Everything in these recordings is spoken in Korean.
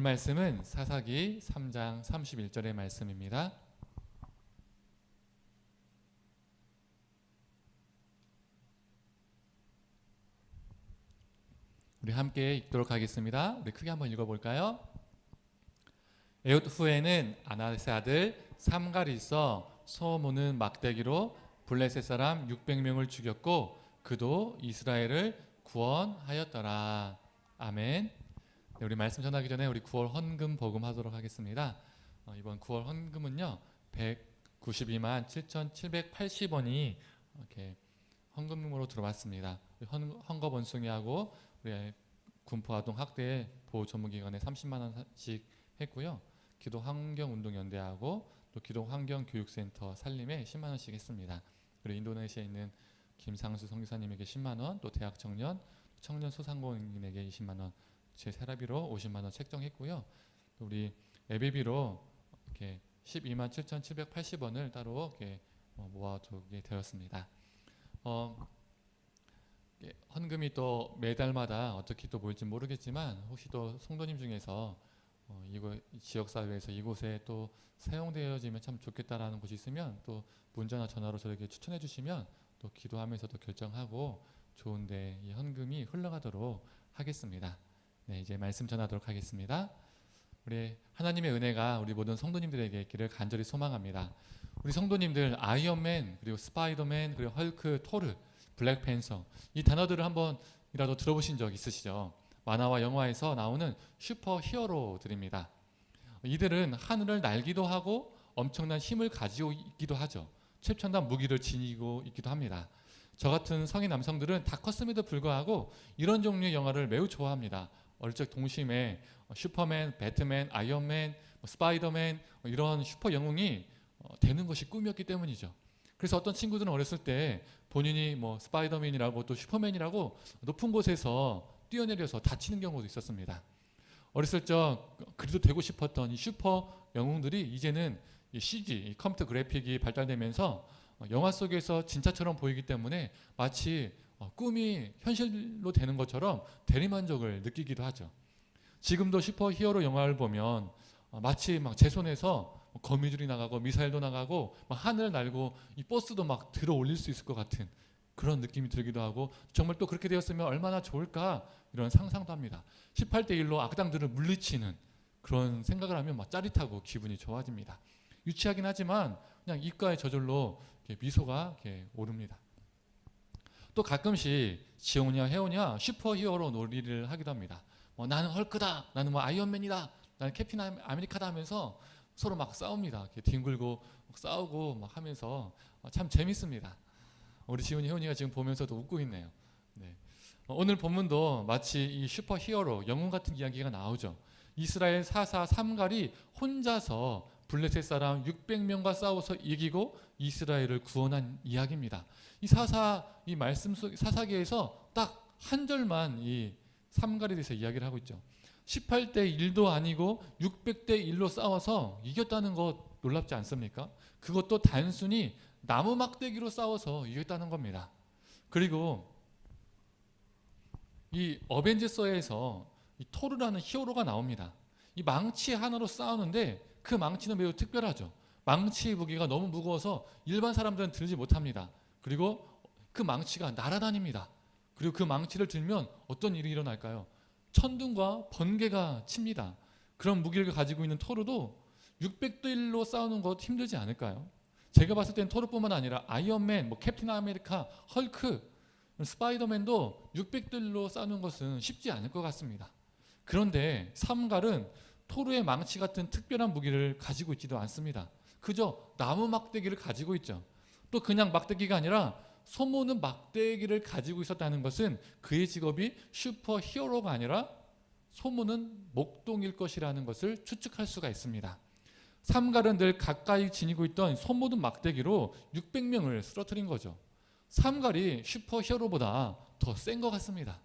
말씀은 사사기 3장 31절의 말씀입니다. 우리 함께 읽도록 하겠습니다. 우리 크게 한번 읽어볼까요? 에훗 후에는 아나스의 아들 삼갈이 있어 소모는 막대기로 블레셋 사람 600명을 죽였고 그도 이스라엘을 구원하였더라. 아멘. 네, 우리 말씀 전하기 전에 우리 9월 헌금 버금하도록 하겠습니다. 이번 9월 헌금은요 192만 7,780원이 이렇게 헌금으로 들어왔습니다. 헌금 원숭이하고 우리 군포아동 학대 보호 전문기관에 30만 원씩 했고요. 기도환경운동연대하고 또 기도환경교육센터 살림에 10만 원씩 했습니다. 그리고 인도네시아에 있는 김상수 선교사님에게 10만 원, 또 대학 청년 소상공인에게 20만 원, 제 세라비로 50만 원 책정했고요. 또 우리 예배비로 이렇게 12만 7,780원을 따로 이렇게 모아두게 되었습니다. 헌금이 또 매달마다 어떻게 또 모일지 모르겠지만 혹시 또 성도님 중에서 이곳 지역사회에서 이곳에 또 사용되어지면 참 좋겠다라는 곳이 있으면 또 문자나 전화로 저에게 추천해 주시면 또 기도하면서도 결정하고 좋은데 이 헌금이 흘러가도록 하겠습니다. 네, 이제 말씀 전하도록 하겠습니다. 우리 하나님의 은혜가 우리 모든 성도님들에게 있기를 간절히 소망합니다. 우리 성도님들 아이언맨 그리고 스파이더맨 그리고 헐크, 토르, 블랙팬서 이 단어들을 한번이라도 들어보신 적 있으시죠? 만화와 영화에서 나오는 슈퍼 히어로들입니다. 이들은 하늘을 날기도 하고 엄청난 힘을 가지고 있기도 하죠. 최첨단 무기를 지니고 있기도 합니다. 저 같은 성인 남성들은 다 컸음에도 불구하고 이런 종류의 영화를 매우 좋아합니다. 어릴 적 동심에 슈퍼맨, 배트맨, 아이언맨, 스파이더맨 이런 슈퍼 영웅이 되는 것이 꿈이었기 때문이죠. 그래서 어떤 친구들은 어렸을 때 본인이 스파이더맨이라고 또 슈퍼맨이라고 높은 곳에서 뛰어내려서 다치는 경우도 있었습니다. 어렸을 적 그래도 되고 싶었던 이 슈퍼 영웅들이 이제는 이 CG, 이 컴퓨터 그래픽이 발달되면서 영화 속에서 진짜처럼 보이기 때문에 마치 꿈이 현실로 되는 것처럼 대리만족을 느끼기도 하죠. 지금도 슈퍼 히어로 영화를 보면 마치 제 손에서 거미줄이 나가고 미사일도 나가고 하늘을 날고 이 버스도 들어 올릴 수 있을 것 같은 그런 느낌이 들기도 하고 정말 또 그렇게 되었으면 얼마나 좋을까 이런 상상도 합니다. 18대 1로 악당들을 물리치는 그런 생각을 하면 짜릿하고 기분이 좋아집니다. 유치하긴 하지만 그냥 입가에 저절로 이렇게 미소가 이렇게 오릅니다. 또 가끔씩 지용이냐 혜원이냐 슈퍼히어로 놀이를 하기도 합니다. 나는 헐크다, 나는 아이언맨이다, 나는 캡틴 아메리카다 하면서 서로 싸웁니다. 이렇게 뒹굴고 싸우고 하면서 참 재밌습니다. 우리 지훈이 혜원이가 지금 보면서도 웃고 있네요. 네. 오늘 본문도 마치 이 슈퍼히어로 영웅 같은 이야기가 나오죠. 이스라엘 사사 삼갈이 혼자서 블레셋 사람 600명과 싸워서 이기고 이스라엘을 구원한 이야기입니다. 이 말씀 속 사사기에서 딱 한 절만 이 삼갈에 대해서 이야기를 하고 있죠. 18대 1도 아니고 600대 1로 싸워서 이겼다는 것 놀랍지 않습니까? 그것도 단순히 나무 막대기로 싸워서 이겼다는 겁니다. 그리고 이 어벤져스에서 이 토르라는 히어로가 나옵니다. 이 망치 하나로 싸우는데 그 망치는 매우 특별하죠. 망치의 무게가 너무 무거워서 일반 사람들은 들지 못합니다. 그리고 그 망치가 날아다닙니다. 그리고 그 망치를 들면 어떤 일이 일어날까요? 천둥과 번개가 칩니다. 그런 무기를 가지고 있는 토르도 600대 1로 싸우는 것 힘들지 않을까요? 제가 봤을 땐 토르뿐만 아니라 아이언맨, 캡틴 아메리카, 헐크, 스파이더맨도 600대 1로 싸우는 것은 쉽지 않을 것 같습니다. 그런데 삼갈은 토르의 망치 같은 특별한 무기를 가지고 있지도 않습니다. 그저 나무 막대기를 가지고 있죠. 또 그냥 막대기가 아니라 소모는 막대기를 가지고 있었다는 것은 그의 직업이 슈퍼 히어로가 아니라 소모는 목동일 것이라는 것을 추측할 수가 있습니다. 삼갈은 늘 가까이 지니고 있던 소모는 막대기로 600명을 쓰러뜨린 거죠. 삼갈이 슈퍼 히어로보다 더 센 것 같습니다.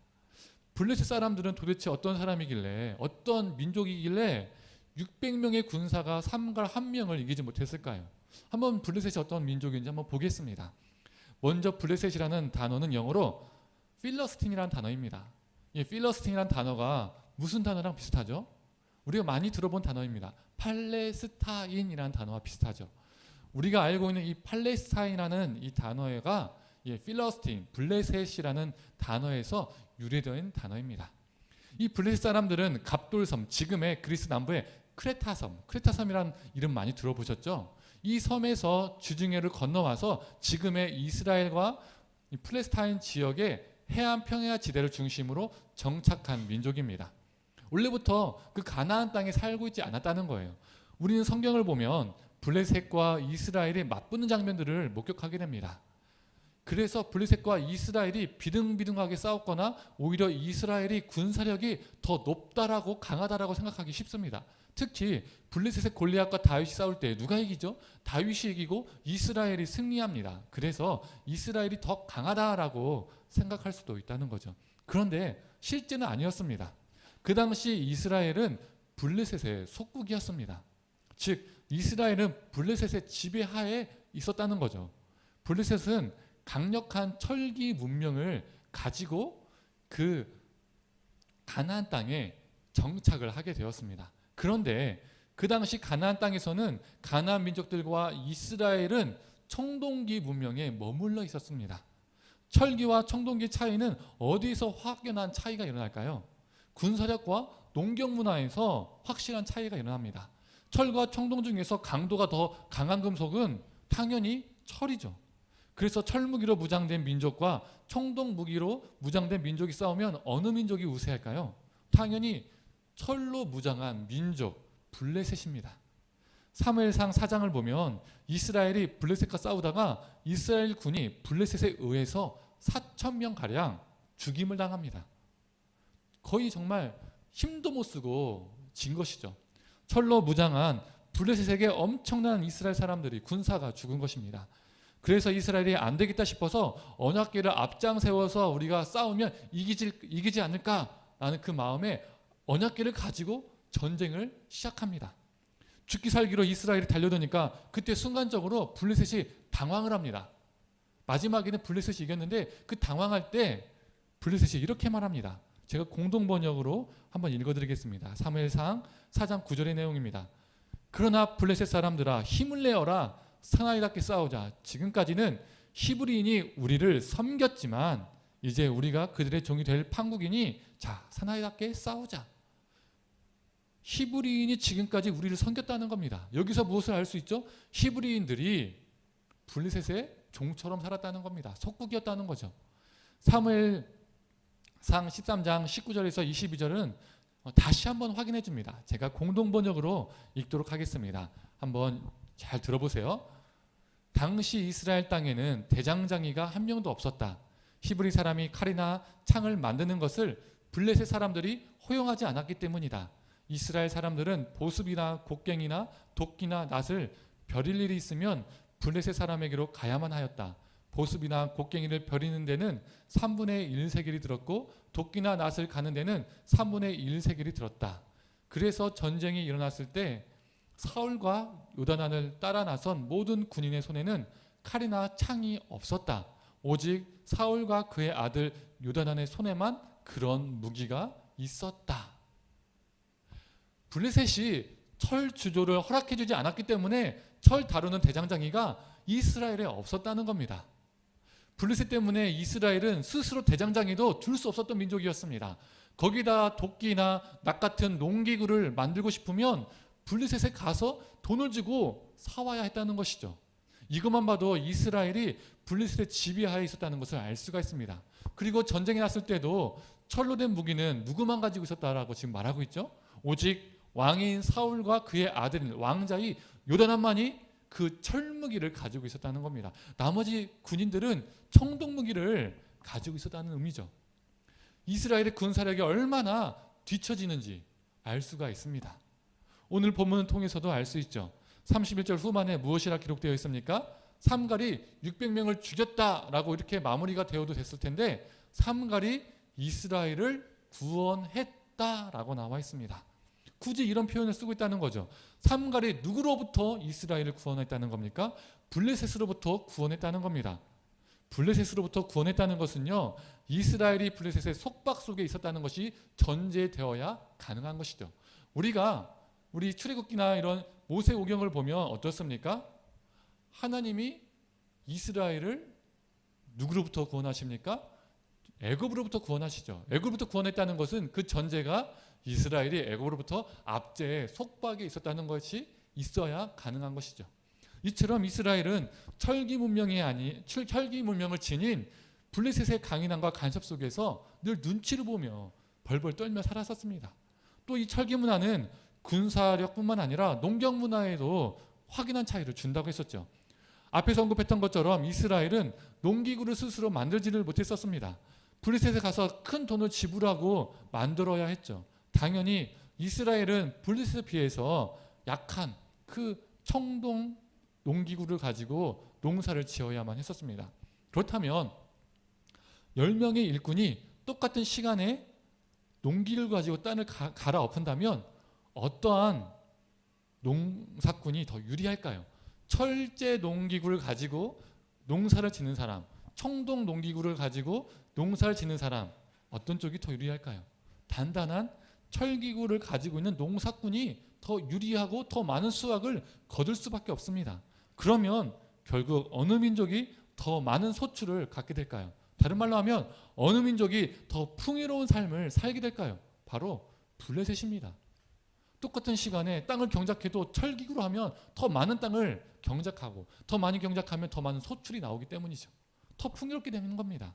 블레셋 사람들은 도대체 어떤 사람이길래 어떤 민족이길래 600명의 군사가 삼갈 한 명을 이기지 못했을까요? 한번 블레셋이 어떤 민족인지 한번 보겠습니다. 먼저 블레셋이라는 단어는 영어로 필러스틴이라는 단어입니다. 이 필러스틴이라는 단어가 무슨 단어랑 비슷하죠? 우리가 많이 들어본 단어입니다. 팔레스타인이라는 단어와 비슷하죠. 우리가 알고 있는 이 팔레스타인이라는 이 단어가 필러스틴, 블레셋이라는 단어에서 유래된 단어입니다. 이 블레셋 사람들은 갑돌섬, 지금의 그리스 남부의 크레타섬이라는 이름 많이 들어보셨죠? 이 섬에서 주중해를 건너와서 지금의 이스라엘과 이 팔레스타인 지역의 해안 평야 지대를 중심으로 정착한 민족입니다. 원래부터 그 가나안 땅에 살고 있지 않았다는 거예요. 우리는 성경을 보면 블레셋과 이스라엘이 맞붙는 장면들을 목격하게 됩니다. 그래서 블레셋과 이스라엘이 비등비등하게 싸웠거나 오히려 이스라엘이 군사력이 더 높다라고 강하다라고 생각하기 쉽습니다. 특히 블레셋의 골리앗과 다윗이 싸울 때 누가 이기죠? 다윗이 이기고 이스라엘이 승리합니다. 그래서 이스라엘이 더 강하다라고 생각할 수도 있다는 거죠. 그런데 실제는 아니었습니다. 그 당시 이스라엘은 블레셋의 속국이었습니다. 즉 이스라엘은 블레셋의 지배하에 있었다는 거죠. 블레셋은 강력한 철기 문명을 가지고 그 가나안 땅에 정착을 하게 되었습니다. 그런데 그 당시 가나안 땅에서는 가나안 민족들과 이스라엘은 청동기 문명에 머물러 있었습니다. 철기와 청동기 차이는 어디서 확연한 차이가 일어날까요? 군사력과 농경 문화에서 확실한 차이가 일어납니다. 철과 청동 중에서 강도가 더 강한 금속은 당연히 철이죠. 그래서 철무기로 무장된 민족과 청동 무기로 무장된 민족이 싸우면 어느 민족이 우세할까요? 당연히 철로 무장한 민족 블레셋입니다. 사무엘상 4장을 보면 이스라엘이 블레셋과 싸우다가 이스라엘 군이 블레셋에 의해서 4,000명 가량 죽임을 당합니다. 거의 정말 힘도 못 쓰고 진 것이죠. 철로 무장한 블레셋에게 엄청난 이스라엘 사람들이 군사가 죽은 것입니다. 그래서 이스라엘이 안 되겠다 싶어서 언약궤를 앞장 세워서 우리가 싸우면 이기지 않을까라는 그 마음에 언약궤를 가지고 전쟁을 시작합니다. 죽기 살기로 이스라엘이 달려드니까 그때 순간적으로 블레셋이 당황을 합니다. 마지막에는 블레셋이 이겼는데 그 당황할 때 블레셋이 이렇게 말합니다. 제가 공동 번역으로 한번 읽어드리겠습니다. 사무엘상 4장 9절의 내용입니다. 그러나 블레셋 사람들아 힘을 내어라 사나이답게 싸우자. 지금까지는 히브리인이 우리를 섬겼지만 이제 우리가 그들의 종이 될 판국이니 자 사나이답게 싸우자. 히브리인이 지금까지 우리를 섬겼다는 겁니다. 여기서 무엇을 알 수 있죠? 히브리인들이 블레셋의 종처럼 살았다는 겁니다. 속국이었다는 거죠. 사무엘상 13장 19절에서 22절은 다시 한번 확인해 줍니다. 제가 공동 번역으로 읽도록 하겠습니다. 한번 잘 들어보세요. 당시 이스라엘 땅에는 대장장이가 한 명도 없었다. 히브리 사람이 칼이나 창을 만드는 것을 블레셋 사람들이 허용하지 않았기 때문이다. 이스라엘 사람들은 보습이나 곡괭이나 도끼나 낫을 벼릴 일이 있으면 블레셋 사람에게로 가야만 하였다. 보습이나 곡괭이를 벼리는 데는 3분의 1세겔이 들었고 도끼나 낫을 가는 데는 3분의 1세겔이 들었다. 그래서 전쟁이 일어났을 때 사울과 요단안을 따라 나선 모든 군인의 손에는 칼이나 창이 없었다. 오직 사울과 그의 아들 요단안의 손에만 그런 무기가 있었다. 블레셋이 철 주조를 허락해주지 않았기 때문에 철 다루는 대장장이가 이스라엘에 없었다는 겁니다. 블레셋 때문에 이스라엘은 스스로 대장장이도 둘 수 없었던 민족이었습니다. 거기다 도끼나 낫 같은 농기구를 만들고 싶으면 블레셋에 가서 돈을 주고 사와야 했다는 것이죠. 이것만 봐도 이스라엘이 블레셋의 지배하에 있었다는 것을 알 수가 있습니다. 그리고 전쟁이 났을 때도 철로 된 무기는 누구만 가지고 있었다라고 지금 말하고 있죠. 오직 왕인 사울과 그의 아들인 왕자의 요단안만이 그 철무기를 가지고 있었다는 겁니다. 나머지 군인들은 청동무기를 가지고 있었다는 의미죠. 이스라엘의 군사력이 얼마나 뒤처지는지 알 수가 있습니다. 오늘 본문을 통해서도 알 수 있죠. 31절 후반에 무엇이라 기록되어 있습니까? 삼갈이 600명을 죽였다라고 이렇게 마무리가 되어도 됐을 텐데 삼갈이 이스라엘을 구원했다라고 나와 있습니다. 굳이 이런 표현을 쓰고 있다는 거죠. 삼갈이 누구로부터 이스라엘을 구원했다는 겁니까? 블레셋으로부터 구원했다는 겁니다. 블레셋으로부터 구원했다는 것은요, 이스라엘이 블레셋의 속박 속에 있었다는 것이 전제되어야 가능한 것이죠. 우리 출애굽기나 이런 모세오경을 보면 어떻습니까? 하나님이 이스라엘을 누구로부터 구원하십니까? 애굽으로부터 구원하시죠. 애굽으로부터 구원했다는 것은 그 전제가 이스라엘이 애굽으로부터 압제에 속박에 있었다는 것이 있어야 가능한 것이죠. 이처럼 이스라엘은 철기 문명을 지닌 블레셋의 강인함과 간섭 속에서 늘 눈치를 보며 벌벌 떨며 살았었습니다. 또 이 철기 문화는 군사력뿐만 아니라 농경 문화에도 확연한 차이를 준다고 했었죠. 앞에서 언급했던 것처럼 이스라엘은 농기구를 스스로 만들지를 못했었습니다. 블레셋에 가서 큰 돈을 지불하고 만들어야 했죠. 당연히 이스라엘은 블레셋에 비해서 약한 그 청동 농기구를 가지고 농사를 지어야만 했었습니다. 그렇다면 10명의 일꾼이 똑같은 시간에 농기를 가지고 땅을 갈아엎은다면 어떠한 농사꾼이 더 유리할까요? 철제 농기구를 가지고 농사를 짓는 사람, 청동 농기구를 가지고 농사를 짓는 사람, 어떤 쪽이 더 유리할까요? 단단한 철기구를 가지고 있는 농사꾼이 더 유리하고 더 많은 수확을 거둘 수밖에 없습니다. 그러면 결국 어느 민족이 더 많은 소출을 갖게 될까요? 다른 말로 하면 어느 민족이 더 풍요로운 삶을 살게 될까요? 바로 블레셋입니다. 똑같은 시간에 땅을 경작해도 철기구로 하면 더 많은 땅을 경작하고 더 많이 경작하면 더 많은 소출이 나오기 때문이죠. 더 풍요롭게 되는 겁니다.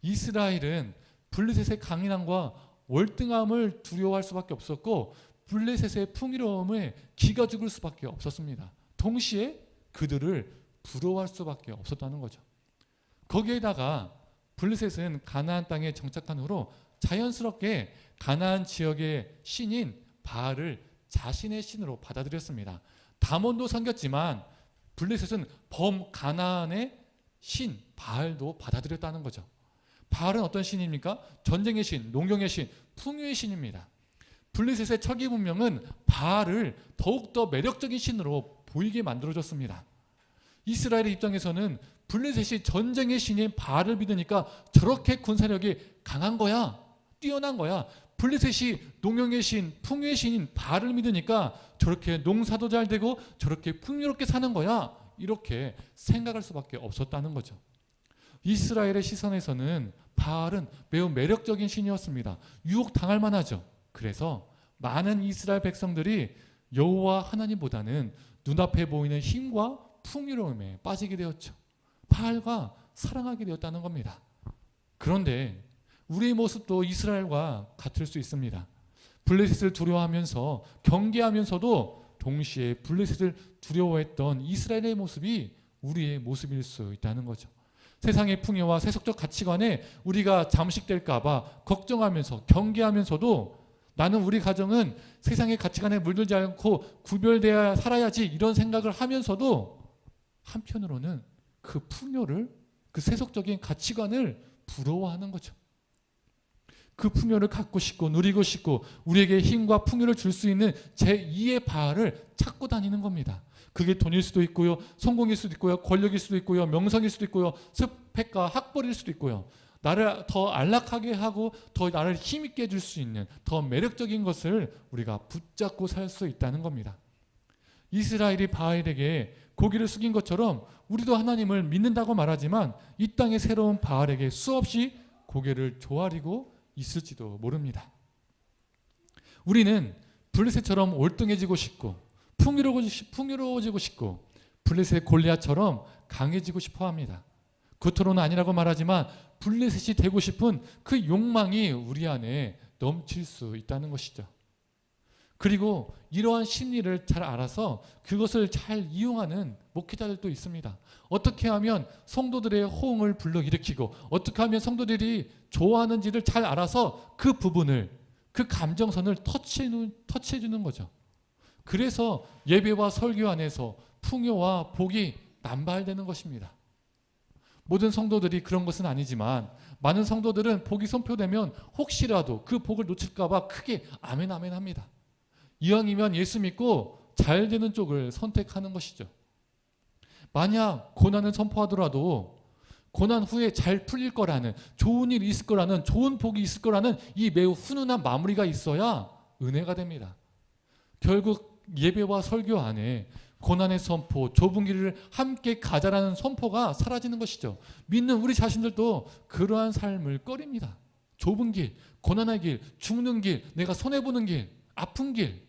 이스라엘은 블레셋의 강인함과 월등함을 두려워할 수밖에 없었고 블레셋의 풍요로움에 기가 죽을 수밖에 없었습니다. 동시에 그들을 부러워할 수밖에 없었다는 거죠. 거기에다가 블레셋은 가나안 땅에 정착한 후로 자연스럽게 가나안 지역의 신인 바알을 자신의 신으로 받아들였습니다. 다몬도 섬겼지만 블레셋은 범가나안의 신 바알도 받아들였다는 거죠. 바알은 어떤 신입니까? 전쟁의 신, 농경의 신, 풍요의 신입니다. 블레셋의 철기 문명은 바알을 더욱더 매력적인 신으로 보이게 만들어줬습니다. 이스라엘의 입장에서는 블레셋이 전쟁의 신인 바알을 믿으니까 저렇게 군사력이 강한 거야, 뛰어난 거야. 블레셋이 농경의 신, 풍요의 신인 바알을 믿으니까 저렇게 농사도 잘 되고 저렇게 풍요롭게 사는 거야, 이렇게 생각할 수밖에 없었다는 거죠. 이스라엘의 시선에서는 바알은 매우 매력적인 신이었습니다. 유혹당할 만하죠. 그래서 많은 이스라엘 백성들이 여호와 하나님보다는 눈앞에 보이는 힘과 풍요로움에 빠지게 되었죠. 바알과 사랑하게 되었다는 겁니다. 그런데 우리의 모습도 이스라엘과 같을 수 있습니다. 블레셋을 두려워하면서 경계하면서도 동시에 블레셋을 두려워했던 이스라엘의 모습이 우리의 모습일 수 있다는 거죠. 세상의 풍요와 세속적 가치관에 우리가 잠식될까 봐 걱정하면서 경계하면서도 나는 우리 가정은 세상의 가치관에 물들지 않고 구별되어 살아야지, 이런 생각을 하면서도 한편으로는 그 풍요를, 그 세속적인 가치관을 부러워하는 거죠. 그 풍요를 갖고 싶고 누리고 싶고 우리에게 힘과 풍요를 줄 수 있는 제2의 바알을 찾고 다니는 겁니다. 그게 돈일 수도 있고요, 성공일 수도 있고요, 권력일 수도 있고요, 명성일 수도 있고요, 스펙과 학벌일 수도 있고요. 나를 더 안락하게 하고 더 나를 힘있게 해줄 수 있는 더 매력적인 것을 우리가 붙잡고 살 수 있다는 겁니다. 이스라엘이 바알에게 고개를 숙인 것처럼 우리도 하나님을 믿는다고 말하지만 이 땅의 새로운 바알에게 수없이 고개를 조아리고 있을지도 모릅니다. 우리는 블레셋처럼 올등해지고 싶고 풍요로워지고 싶고 블레셋 골리앗처럼 강해지고 싶어 합니다. 겉으로는 아니라고 말하지만 블레셋이 되고 싶은 그 욕망이 우리 안에 넘칠 수 있다는 것이죠. 그리고 이러한 심리를 잘 알아서 그것을 잘 이용하는 목회자들도 있습니다. 어떻게 하면 성도들의 호응을 불러일으키고 어떻게 하면 성도들이 좋아하는지를 잘 알아서 그 부분을, 그 감정선을 터치해주는 거죠. 그래서 예배와 설교 안에서 풍요와 복이 남발되는 것입니다. 모든 성도들이 그런 것은 아니지만 많은 성도들은 복이 선포되면 혹시라도 그 복을 놓칠까 봐 크게 아멘 아멘 합니다. 이왕이면 예수 믿고 잘 되는 쪽을 선택하는 것이죠. 만약 고난을 선포하더라도 고난 후에 잘 풀릴 거라는, 좋은 일이 있을 거라는, 좋은 복이 있을 거라는 이 매우 훈훈한 마무리가 있어야 은혜가 됩니다. 결국 예배와 설교 안에 고난의 선포, 좁은 길을 함께 가자라는 선포가 사라지는 것이죠. 믿는 우리 자신들도 그러한 삶을 꺼립니다. 좁은 길, 고난의 길, 죽는 길, 내가 손해보는 길, 아픈 길.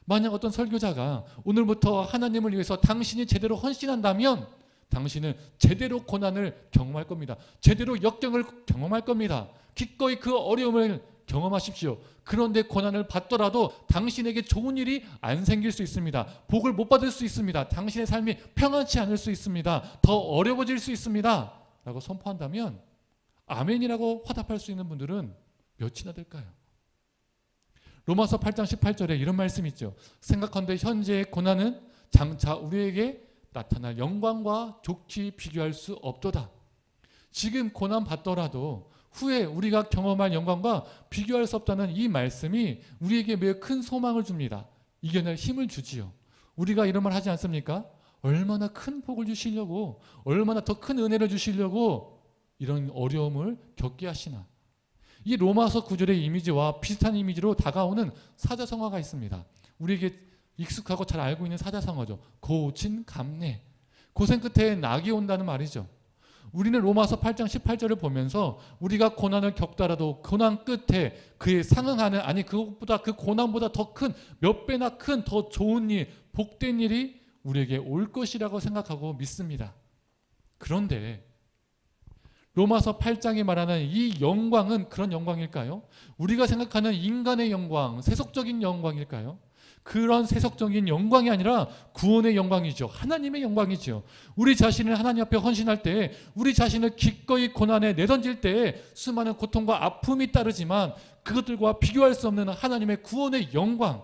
만약 어떤 설교자가 오늘부터 하나님을 위해서 당신이 제대로 헌신한다면 당신은 제대로 고난을 경험할 겁니다. 제대로 역경을 경험할 겁니다. 기꺼이 그 어려움을 경험하십시오. 그런데 고난을 받더라도 당신에게 좋은 일이 안 생길 수 있습니다. 복을 못 받을 수 있습니다. 당신의 삶이 평안치 않을 수 있습니다. 더 어려워질 수 있습니다. 라고 선포한다면 아멘이라고 화답할 수 있는 분들은 몇이나 될까요? 로마서 8장 18절에 이런 말씀이 있죠. 생각한데 현재의 고난은 장차 우리에게 나타날 영광과 좋게 비교할 수 없도다. 지금 고난 받더라도 후에 우리가 경험할 영광과 비교할 수 없다는 이 말씀이 우리에게 매우 큰 소망을 줍니다. 이겨낼 힘을 주지요. 우리가 이런 말 하지 않습니까? 얼마나 큰 복을 주시려고, 얼마나 더 큰 은혜를 주시려고 이런 어려움을 겪게 하시나. 이 로마서 9절의 이미지와 비슷한 이미지로 다가오는 사자성어가 있습니다. 우리에게 익숙하고 잘 알고 있는 사자성어죠. 고진 감래. 고생 끝에 낙이 온다는 말이죠. 우리는 로마서 8장 18절을 보면서 우리가 고난을 겪더라도 고난 끝에 그에 상응하는, 아니 그것보다, 그 고난보다 더 큰, 몇 배나 큰 더 좋은 일, 복된 일이 우리에게 올 것이라고 생각하고 믿습니다. 그런데 로마서 8장이 말하는 이 영광은 그런 영광일까요? 우리가 생각하는 인간의 영광, 세속적인 영광일까요? 그런 세속적인 영광이 아니라 구원의 영광이죠. 하나님의 영광이죠. 우리 자신을 하나님 앞에 헌신할 때, 우리 자신을 기꺼이 고난에 내던질 때 수많은 고통과 아픔이 따르지만 그것들과 비교할 수 없는 하나님의 구원의 영광,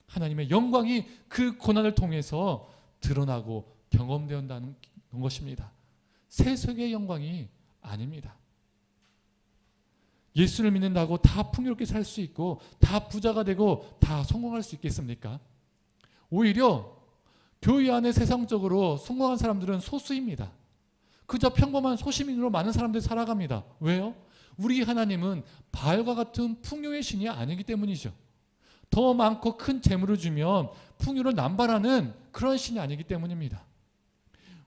하나님의 영광이 그 고난을 통해서 드러나고 경험되었다는 것입니다. 세속의 영광이 아닙니다. 예수를 믿는다고 다 풍요롭게 살 수 있고 다 부자가 되고 다 성공할 수 있겠습니까? 오히려 교회 안에 세상적으로 성공한 사람들은 소수입니다. 그저 평범한 소시민으로 많은 사람들이 살아갑니다. 왜요? 우리 하나님은 바알과 같은 풍요의 신이 아니기 때문이죠. 더 많고 큰 재물을 주면 풍요를 남발하는 그런 신이 아니기 때문입니다.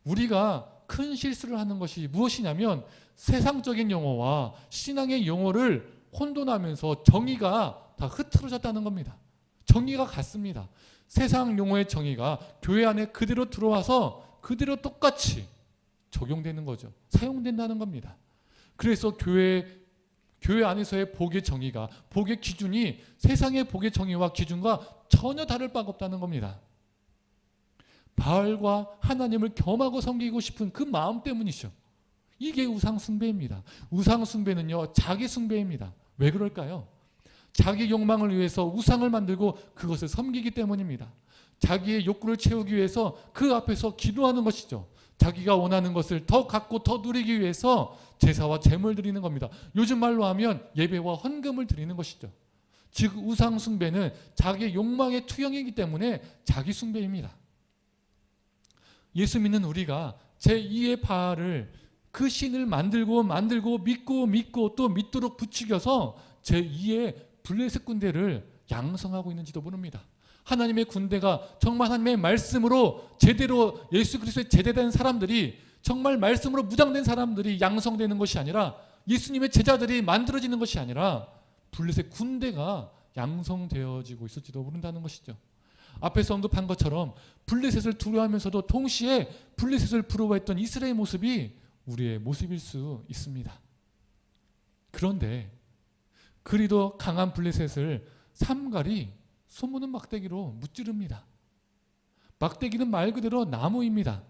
우리가 큰 실수를 하는 것이 무엇이냐면 세상적인 용어와 신앙의 용어를 혼돈하면서 정의가 다 흐트러졌다는 겁니다. 정의가 같습니다. 세상 용어의 정의가 교회 안에 그대로 들어와서 그대로 똑같이 적용되는 거죠. 사용된다는 겁니다. 그래서 교회 안에서의 복의 정의가, 복의 기준이 세상의 복의 정의와 기준과 전혀 다를 바가 없다는 겁니다. 바알과 하나님을 겸하고 섬기고 싶은 그 마음 때문이죠. 이게 우상숭배입니다. 우상숭배는요, 자기 숭배입니다. 왜 그럴까요? 자기 욕망을 위해서 우상을 만들고 그것을 섬기기 때문입니다. 자기의 욕구를 채우기 위해서 그 앞에서 기도하는 것이죠. 자기가 원하는 것을 더 갖고 더 누리기 위해서 제사와 제물 드리는 겁니다. 요즘 말로 하면 예배와 헌금을 드리는 것이죠. 즉 우상숭배는 자기의 욕망의 투영이기 때문에 자기 숭배입니다. 예수 믿는 우리가 제2의 바알을, 그 신을 만들고 믿고 또 믿도록 부추겨서 제2의 블레셋 군대를 양성하고 있는지도 모릅니다. 하나님의 군대가 정말 하나님의 말씀으로 제대로 예수 그리스도의 제대된 사람들이, 정말 말씀으로 무장된 사람들이 양성되는 것이 아니라, 예수님의 제자들이 만들어지는 것이 아니라 블레셋 군대가 양성되어지고 있을지도 모른다는 것이죠. 앞에서 언급한 것처럼 블레셋을 두려워하면서도 동시에 블레셋을 부러워했던 이스라엘의 모습이 우리의 모습일 수 있습니다. 그런데 그리도 강한 블레셋을 삼갈이 소무는 막대기로 무찌릅니다. 막대기는 말 그대로 나무입니다.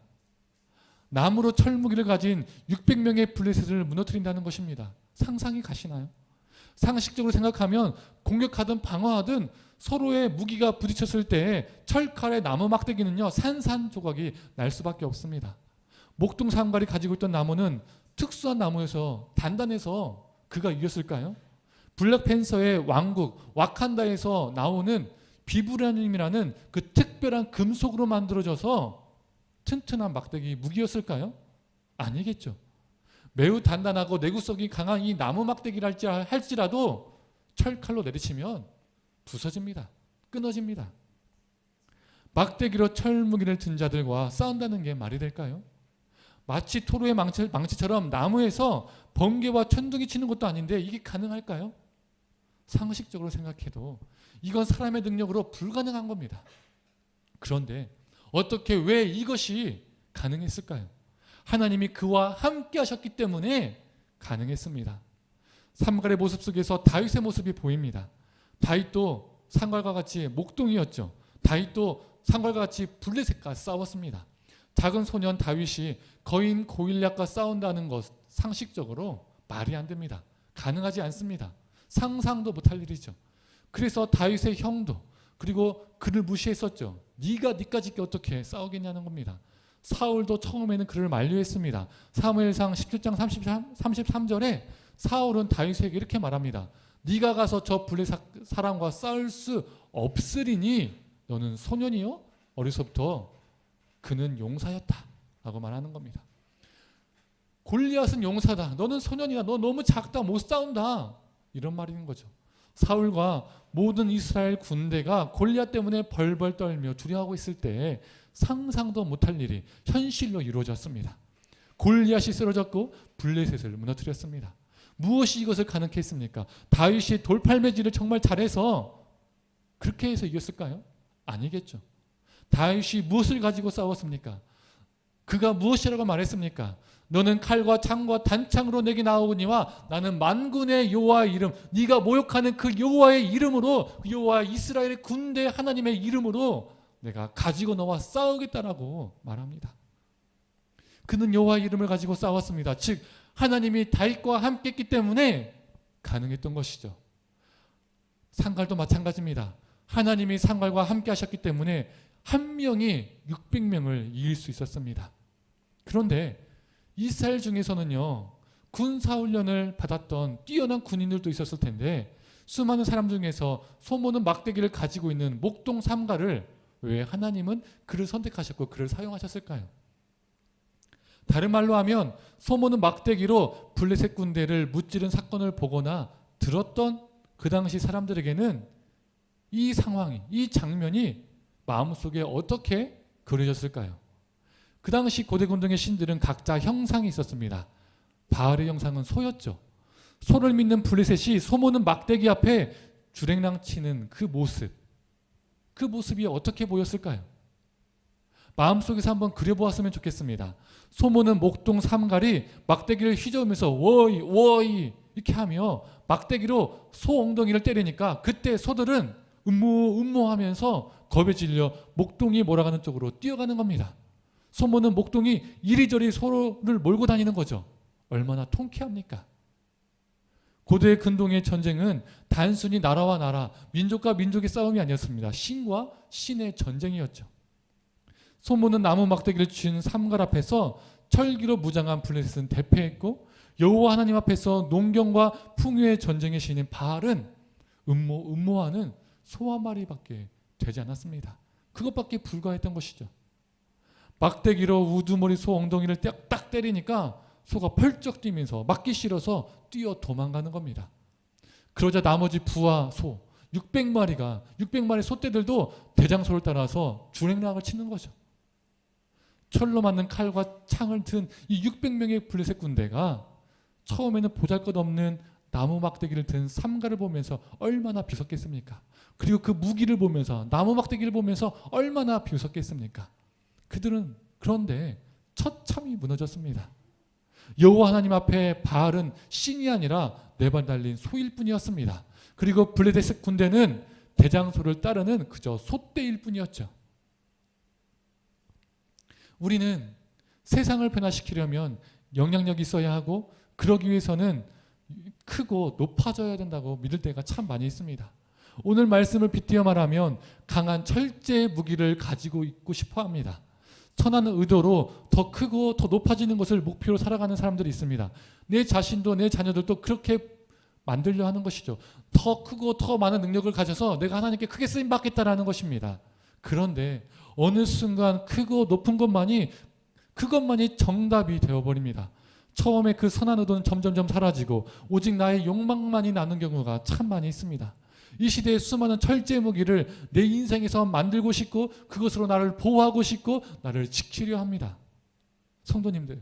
나무로 철무기를 가진 600명의 블레셋을 무너뜨린다는 것입니다. 상상이 가시나요? 상식적으로 생각하면 공격하든 방어하든 서로의 무기가 부딪혔을 때 철칼의 나무 막대기는요, 산산조각이 날 수밖에 없습니다. 목동 삼갈이 가지고 있던 나무는 특수한 나무여서 단단해서 그가 이겼을까요? 블랙팬서의 왕국 와칸다에서 나오는 비브라늄이라는 그 특별한 금속으로 만들어져서 튼튼한 막대기 무기였을까요? 아니겠죠. 매우 단단하고 내구성이 강한 이 나무 막대기를 할지라도 철칼로 내리치면 부서집니다. 끊어집니다. 막대기로 철무기를 든 자들과 싸운다는 게 말이 될까요? 마치 토로의 망치처럼 나무에서 번개와 천둥이 치는 것도 아닌데 이게 가능할까요? 상식적으로 생각해도 이건 사람의 능력으로 불가능한 겁니다. 그런데 어떻게 왜 이것이 가능했을까요? 하나님이 그와 함께 하셨기 때문에 가능했습니다. 삼갈의 모습 속에서 다윗의 모습이 보입니다. 다윗도 삼갈과 같이 목동이었죠. 다윗도 삼갈과 같이 블레셋과 싸웠습니다. 작은 소년 다윗이 거인 고일랴과 싸운다는 것 상식적으로 말이 안 됩니다. 가능하지 않습니다. 상상도 못할 일이죠. 그래서 다윗의 형도 그리고 그를 무시했었죠. 네가 니까짓 게 어떻게 싸우겠냐는 겁니다. 사울도 처음에는 그를 만류했습니다. 사무엘상 17장 33절에 사울은 다윗에게 이렇게 말합니다. 네가 가서 저 블레셋 사람과 싸울 수 없으리니 너는 소년이요? 어려서부터 그는 용사였다 라고 말하는 겁니다. 골리앗은 용사다. 너는 소년이다. 너 너무 작다. 못 싸운다. 이런 말인 거죠. 사울과 모든 이스라엘 군대가 골리앗 때문에 벌벌 떨며 두려워하고 있을 때 상상도 못할 일이 현실로 이루어졌습니다. 골리앗이 쓰러졌고 블레셋을 무너뜨렸습니다. 무엇이 이것을 가능케 했습니까? 다윗이 돌팔매질을 정말 잘해서 그렇게 해서 이겼을까요? 아니겠죠. 다윗이 무엇을 가지고 싸웠습니까? 그가 무엇이라고 말했습니까? 너는 칼과 창과 단창으로 내게 나오거니와 나는 만군의 여호와의 이름, 네가 모욕하는 그 여호와의 이름으로, 여호와 이스라엘의 군대 하나님의 이름으로 내가 가지고 너와 싸우겠다라고 말합니다. 그는 여호와의 이름을 가지고 싸웠습니다. 즉 하나님이 다윗과 함께 했기 때문에 가능했던 것이죠. 상갈도 마찬가지입니다. 하나님이 상갈과 함께 하셨기 때문에 한 명이 600명을 이길 수 있었습니다. 그런데 이스라엘 중에서는요, 군사훈련을 받았던 뛰어난 군인들도 있었을 텐데 수많은 사람 중에서 소모는 막대기를 가지고 있는 목동 삼갈을 왜 하나님은 그를 선택하셨고 그를 사용하셨을까요? 다른 말로 하면 소모는 막대기로 블레셋 군대를 무찌른 사건을 보거나 들었던 그 당시 사람들에게는 이 상황이, 이 장면이 마음속에 어떻게 그려졌을까요? 그 당시 고대 군등의 신들은 각자 형상이 있었습니다. 바알의 형상은 소였죠. 소를 믿는 블레셋이 소모는 막대기 앞에 주랭랑 치는 그 모습이 어떻게 보였을까요? 마음속에서 한번 그려보았으면 좋겠습니다. 소모는 목동 삼갈이 막대기를 휘저으면서 워이 워이 이렇게 하며 막대기로 소 엉덩이를 때리니까 그때 소들은 음모하면서 겁에 질려 목동이 몰아가는 쪽으로 뛰어가는 겁니다. 소모는 목동이 이리저리 소를 몰고 다니는 거죠. 얼마나 통쾌합니까? 고대 근동의 전쟁은 단순히 나라와 나라, 민족과 민족의 싸움이 아니었습니다. 신과 신의 전쟁이었죠. 소모는 나무 막대기를 쥔 삼갈 앞에서 철기로 무장한 블레셋은 대패했고 여호와 하나님 앞에서 농경과 풍요의 전쟁의 신인 바알은 음모하는 소 한 마리밖에 되지 않았습니다. 그것밖에 불과했던 것이죠. 막대기로 우두머리 소 엉덩이를 딱 때리니까 소가 펄쩍 뛰면서 맞기 싫어서 뛰어 도망가는 겁니다. 그러자 나머지 부하 소 600마리 소떼들도 대장소를 따라서 주랭랑을 치는 거죠. 철로 만든 칼과 창을 든 이 600명의 블레셋 군대가 처음에는 보잘것없는 나무 막대기를 든 삼갈을 보면서 얼마나 비웃겠습니까? 그리고 그 무기를 보면서 나무 막대기를 보면서 얼마나 비웃겠습니까? 그들은 그런데 처참히 무너졌습니다. 여호와 하나님 앞에 바알은 신이 아니라 네 발 달린 소일 뿐이었습니다. 그리고 블레셋 군대는 대장소를 따르는 그저 소떼일 뿐이었죠. 우리는 세상을 변화시키려면 영향력이 있어야 하고 그러기 위해서는 크고 높아져야 된다고 믿을 때가 참 많이 있습니다. 오늘 말씀을 빗대어 말하면 강한 철제 무기를 가지고 있고 싶어 합니다. 선한 의도로 더 크고 더 높아지는 것을 목표로 살아가는 사람들이 있습니다. 내 자신도 내 자녀들도 그렇게 만들려 하는 것이죠. 더 크고 더 많은 능력을 가져서 내가 하나님께 크게 쓰임받겠다라는 것입니다. 그런데 어느 순간 크고 높은 그것만이 정답이 되어버립니다. 처음에 그 선한 의도는 점점점 사라지고 오직 나의 욕망만이 남는 경우가 참 많이 있습니다. 이 시대의 수많은 철제 무기를 내 인생에서 만들고 싶고 그것으로 나를 보호하고 싶고 나를 지키려 합니다. 성도님들,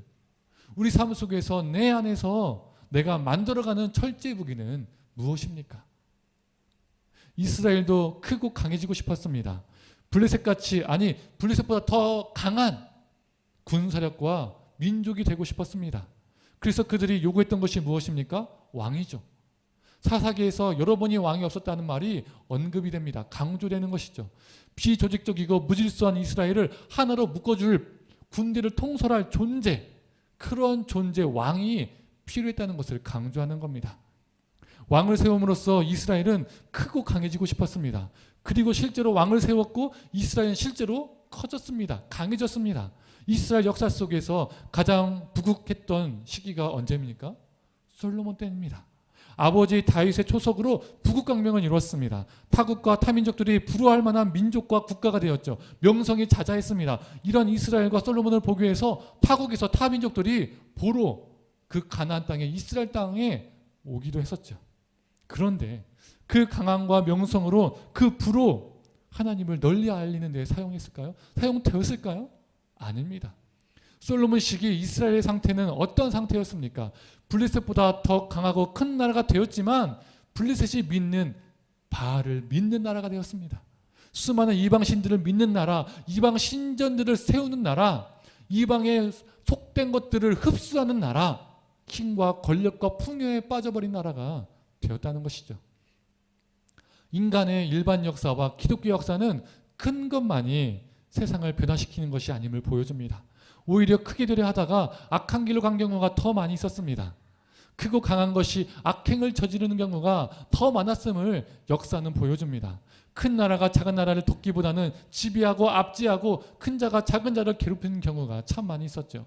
우리 삶 속에서 내 안에서 내가 만들어가는 철제 무기는 무엇입니까? 이스라엘도 크고 강해지고 싶었습니다. 블레셋같이, 아니 블레셋보다 더 강한 군사력과 민족이 되고 싶었습니다. 그래서 그들이 요구했던 것이 무엇입니까? 왕이죠. 사사기에서 여러 번이 왕이 없었다는 말이 언급이 됩니다. 강조되는 것이죠. 비조직적이고 무질서한 이스라엘을 하나로 묶어줄, 군대를 통솔할 존재, 그런 존재, 왕이 필요했다는 것을 강조하는 겁니다. 왕을 세움으로써 이스라엘은 크고 강해지고 싶었습니다. 그리고 실제로 왕을 세웠고 이스라엘은 실제로 커졌습니다. 강해졌습니다. 이스라엘 역사 속에서 가장 부국했던 시기가 언제입니까? 솔로몬 때입니다. 아버지 다윗의 초석으로 부국강명을 이루었습니다. 타국과 타민족들이 부러워할 만한 민족과 국가가 되었죠. 명성이 자자했습니다. 이런 이스라엘과 솔로몬을 보기 위해서 타국에서 타민족들이 보러 그 가나안 땅에, 이스라엘 땅에 오기도 했었죠. 그런데 그 강함과 명성으로 그 부로 하나님을 널리 알리는 데 사용했을까요? 사용되었을까요? 아닙니다. 솔로몬 시기 이스라엘의 상태는 어떤 상태였습니까? 블레셋보다 더 강하고 큰 나라가 되었지만 블레셋이 믿는 바알을 믿는 나라가 되었습니다. 수많은 이방 신들을 믿는 나라, 이방 신전들을 세우는 나라, 이방의 속된 것들을 흡수하는 나라, 힘과 권력과 풍요에 빠져버린 나라가 되었다는 것이죠. 인간의 일반 역사와 기독교 역사는 큰 것만이 세상을 변화시키는 것이 아님을 보여줍니다. 오히려 크게 되려 하다가 악한 길로 간 경우가 더 많이 있었습니다. 크고 강한 것이 악행을 저지르는 경우가 더 많았음을 역사는 보여줍니다. 큰 나라가 작은 나라를 돕기보다는 지배하고 압제하고 큰 자가 작은 자를 괴롭히는 경우가 참 많이 있었죠.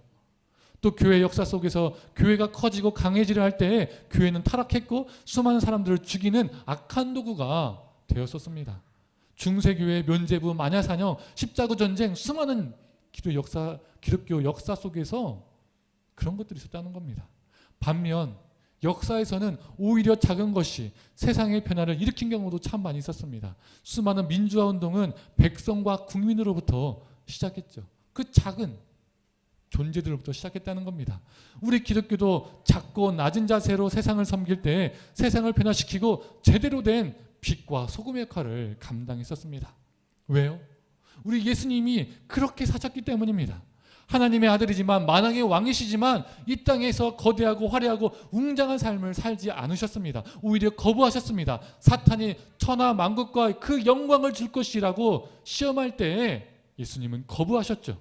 또 교회 역사 속에서 교회가 커지고 강해지려 할 때에 교회는 타락했고 수많은 사람들을 죽이는 악한 도구가 되었었습니다. 중세교회, 면죄부, 마냐사냥, 십자군 전쟁, 수많은 기독교 역사 속에서 그런 것들이 있었다는 겁니다. 반면 역사에서는 오히려 작은 것이 세상의 변화를 일으킨 경우도 참 많이 있었습니다. 수많은 민주화 운동은 백성과 국민으로부터 시작했죠. 그 작은 존재들로부터 시작했다는 겁니다. 우리 기독교도 작고 낮은 자세로 세상을 섬길 때 세상을 변화시키고 제대로 된 빛과 소금의 역할을 감당했었습니다. 왜요? 우리 예수님이 그렇게 사셨기 때문입니다. 하나님의 아들이지만 만왕의 왕이시지만 이 땅에서 거대하고 화려하고 웅장한 삶을 살지 않으셨습니다. 오히려 거부하셨습니다. 사탄이 천하 만국과 그 영광을 줄 것이라고 시험할 때에 예수님은 거부하셨죠.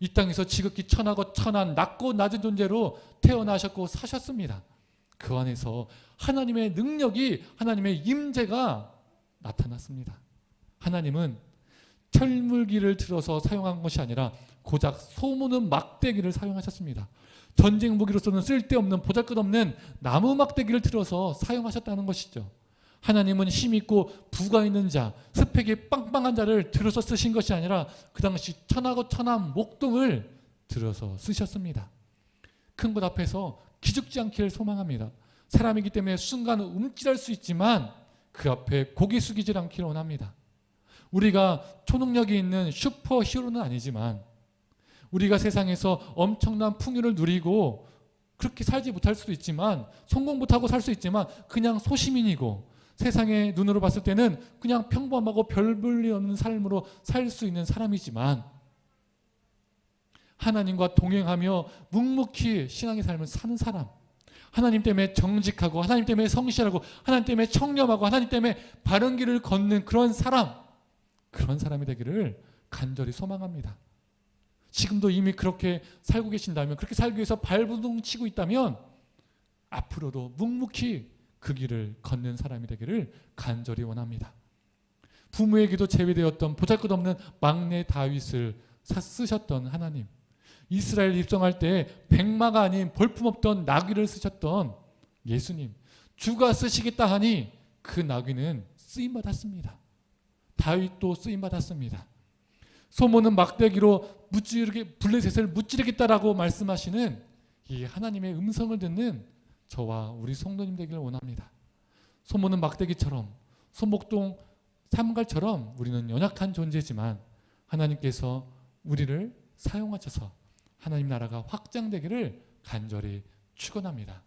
이 땅에서 지극히 천하고 천한, 낮고 낮은 존재로 태어나셨고 사셨습니다. 그 안에서 하나님의 능력이, 하나님의 임재가 나타났습니다. 하나님은 철물기를 들어서 사용한 것이 아니라 고작 소무는 막대기를 사용하셨습니다. 전쟁 무기로서는 쓸데없는 보잘것없는 나무 막대기를 들어서 사용하셨다는 것이죠. 하나님은 힘있고 부가 있는 자, 스펙이 빵빵한 자를 들어서 쓰신 것이 아니라 그 당시 천하고 천한 목동을 들어서 쓰셨습니다. 큰 것 앞에서 기죽지 않기를 소망합니다. 사람이기 때문에 순간 움찔할 수 있지만 그 앞에 고개 숙이지 않기를 원합니다. 우리가 초능력이 있는 슈퍼 히어로는 아니지만 우리가 세상에서 엄청난 풍요를 누리고 그렇게 살지 못할 수도 있지만 성공 못하고 살 수 있지만 그냥 소시민이고 세상의 눈으로 봤을 때는 그냥 평범하고 별 볼 일 없는 삶으로 살 수 있는 사람이지만 하나님과 동행하며 묵묵히 신앙의 삶을 사는 사람, 하나님 때문에 정직하고 하나님 때문에 성실하고 하나님 때문에 청렴하고 하나님 때문에 바른 길을 걷는 그런 사람, 그런 사람이 되기를 간절히 소망합니다. 지금도 이미 그렇게 살고 계신다면, 그렇게 살기 위해서 발버둥 치고 있다면 앞으로도 묵묵히 그 길을 걷는 사람이 되기를 간절히 원합니다. 부모에게도 제외되었던 보잘것없는 막내 다윗을 쓰셨던 하나님, 이스라엘 입성할 때 백마가 아닌 볼품없던 나귀를 쓰셨던 예수님, 주가 쓰시겠다 하니 그 나귀는 쓰임받았습니다. 다윗도 쓰임받았습니다. 소모는 막대기로 블레셋을 무찌르겠다라고 말씀하시는 이 하나님의 음성을 듣는 저와 우리 성도님 되기를 원합니다. 소모는 막대기처럼 소목동 삼갈처럼 우리는 연약한 존재지만 하나님께서 우리를 사용하셔서 하나님 나라가 확장되기를 간절히 축원합니다.